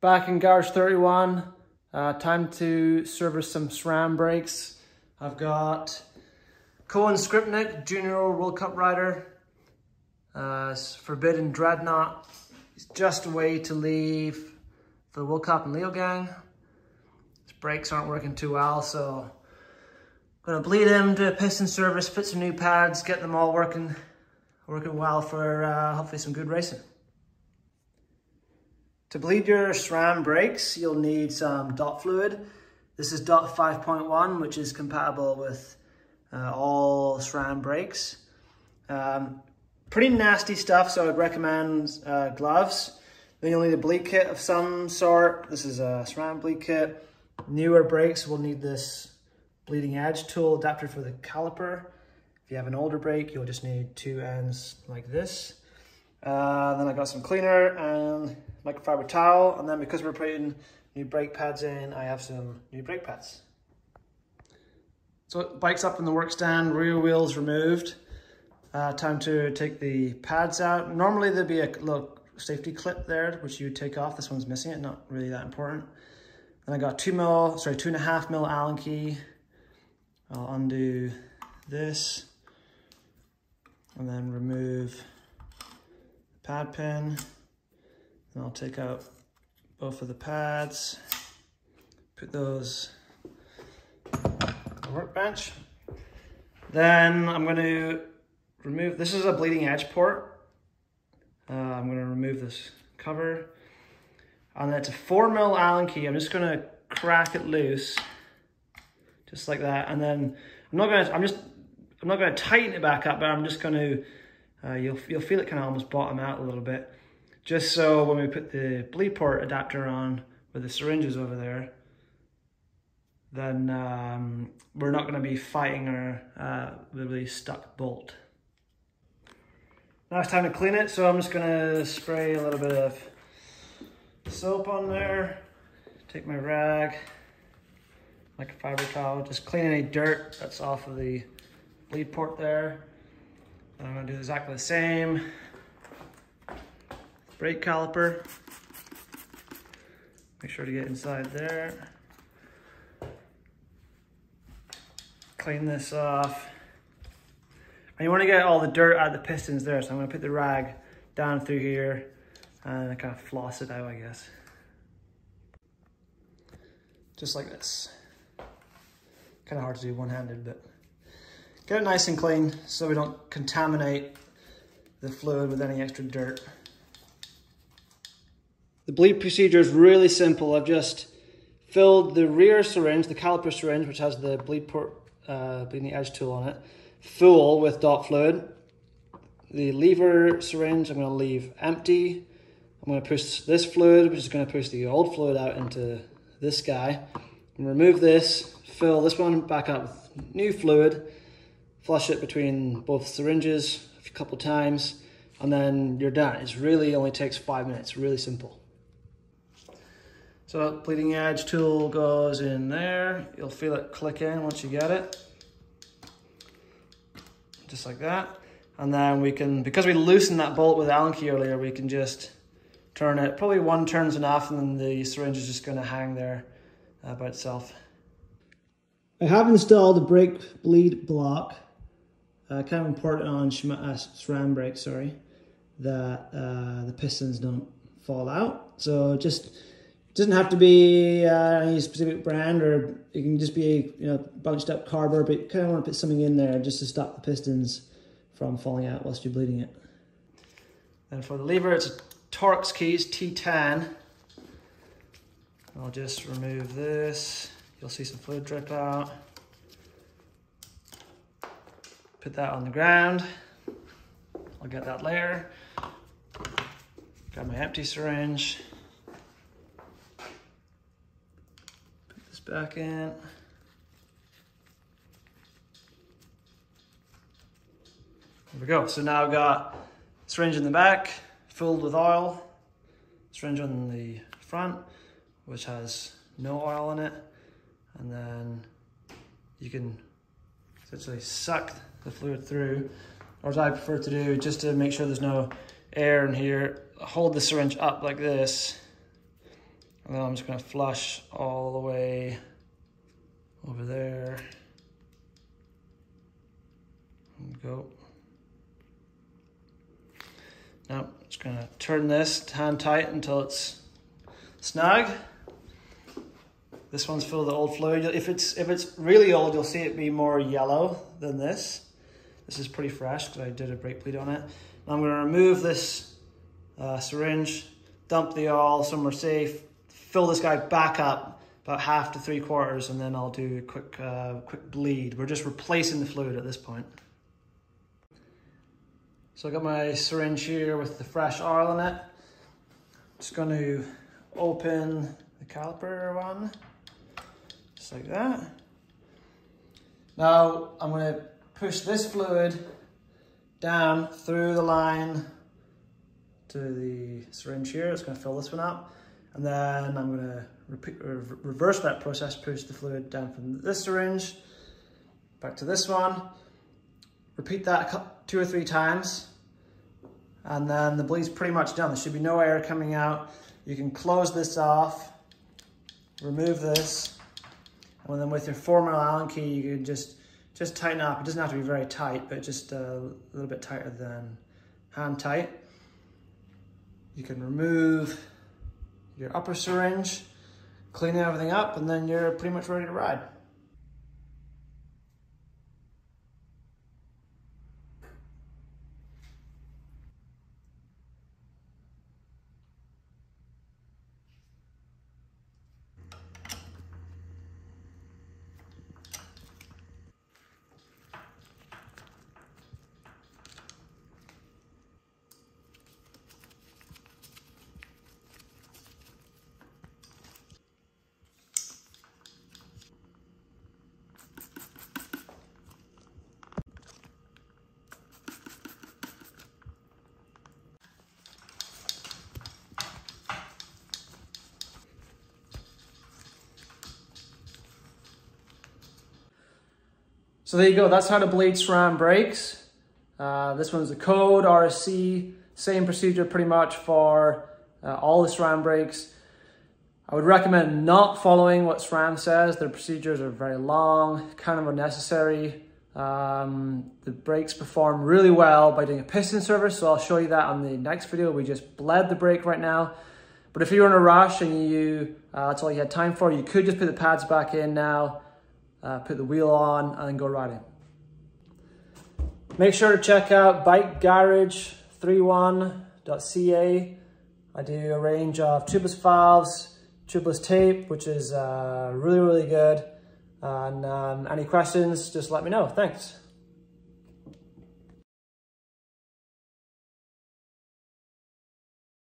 Back in garage 31, time to service some SRAM brakes. I've got Cohen Skripnik, Junior World Cup rider. Forbidden Dreadnought. He's just a way to leave for the World Cup and Leo gang. His brakes aren't working too well, so I'm gonna bleed him, do a piston service, fit some new pads, get them all working well for hopefully some good racing. To bleed your SRAM brakes, you'll need some DOT fluid. This is DOT 5.1, which is compatible with all SRAM brakes. Pretty nasty stuff, so I'd recommend gloves. Then you'll need a bleed kit of some sort. This is a SRAM bleed kit. Newer brakes will need this bleeding edge tool adapter for the caliper. If you have an older brake, you'll just need two ends like this. Then I got some cleaner and microfiber towel, and then because we're putting new brake pads in, I have some new brake pads. So bike's up in the work stand, rear wheels removed. Time to take the pads out. Normally there'd be a little safety clip there, which you would take off. This one's missing it, not really that important. Then I got 2.5 mil Allen key. I'll undo this and then remove the pad pin. And I'll take out both of the pads, put those on the workbench. Then I'm going to remove, this is a bleeding edge port. I'm going to remove this cover. And it's a 4 mil Allen key. I'm just going to crack it loose, just like that. And then I'm not going to tighten it back up, but I'm just going to, you'll feel it kind of almost bottom out a little bit. Just so when we put the bleed port adapter on with the syringes over there, then we're not going to be fighting our really stuck bolt. Now it's time to clean it, so I'm just going to spray a little bit of soap on there, take my rag, microfiber towel, just clean any dirt that's off of the bleed port there. And I'm going to do exactly the same. Brake caliper, make sure to get inside there. Clean this off. And you want to get all the dirt out of the pistons there, so I'm going to put the rag down through here and kind of floss it out, I guess. Just like this. Kind of hard to do one-handed, but get it nice and clean so we don't contaminate the fluid with any extra dirt. The bleed procedure is really simple. I've just filled the rear syringe, the caliper syringe, which has the bleed port, bleeding edge tool on it, full with DOT fluid. The lever syringe I'm going to leave empty. I'm going to push this fluid, which is going to push the old fluid out into this guy. And remove this, fill this one back up with new fluid, flush it between both syringes a couple times, and then you're done. It really only takes 5 minutes, really simple. So bleeding edge tool goes in there. You'll feel it click in once you get it. Just like that. And then we can, because we loosened that bolt with the Allen key earlier, we can just turn it. Probably one turn's enough, and then the syringe is just going to hang there by itself. I have installed a brake bleed block. Kind of important on SRAM brakes, sorry, that the pistons don't fall out. So just doesn't have to be any specific brand, or it can just be bunched up cardboard, but you kind of want to put something in there just to stop the pistons from falling out whilst you're bleeding it. And for the lever, it's a Torx keys T10. I'll just remove this. You'll see some fluid drip out. Put that on the ground. I'll get that later. Got my empty syringe. Back in. There we go. So now I've got syringe in the back filled with oil, syringe on the front which has no oil in it, and then you can essentially suck the fluid through, or as I prefer to do, just to make sure there's no air in here, hold the syringe up like this, And then I'm just gonna flush all the way over there. And go. Now, I'm just gonna turn this hand tight until it's snug. This one's full of the old fluid. If it's really old, you'll see it be more yellow than this. This is pretty fresh because I did a brake bleed on it. Now I'm gonna remove this syringe, dump the all somewhere safe, fill this guy back up about 1/2 to 3/4, and then I'll do a quick bleed. We're just replacing the fluid at this point. So I got my syringe here with the fresh oil in it. Just going to open the caliper one, just like that. Now I'm going to push this fluid down through the line to the syringe here. It's going to fill this one up. And then I'm going to reverse that process, push the fluid down from this syringe back to this one. Repeat that 2 or 3 times. And then the bleed's pretty much done. There should be no air coming out. You can close this off, remove this, and then with your 4mm Allen key, you can just tighten up. It doesn't have to be very tight, but just a little bit tighter than hand tight. You can remove your upper syringe, clean everything up, and then you're pretty much ready to ride. So there you go, that's how to bleed SRAM brakes. This one's the code, RSC, same procedure pretty much for all the SRAM brakes. I would recommend not following what SRAM says. Their procedures are very long, kind of unnecessary. The brakes perform really well by doing a piston service, so I'll show you that on the next video. We just bled the brake right now. But if you're in a rush and that's all you had time for, you could just put the pads back in now, put the wheel on, and then go riding. Make sure to check out bikegarage31.ca. I do a range of tubeless valves, tubeless tape, which is really, really good. And any questions, just let me know. Thanks.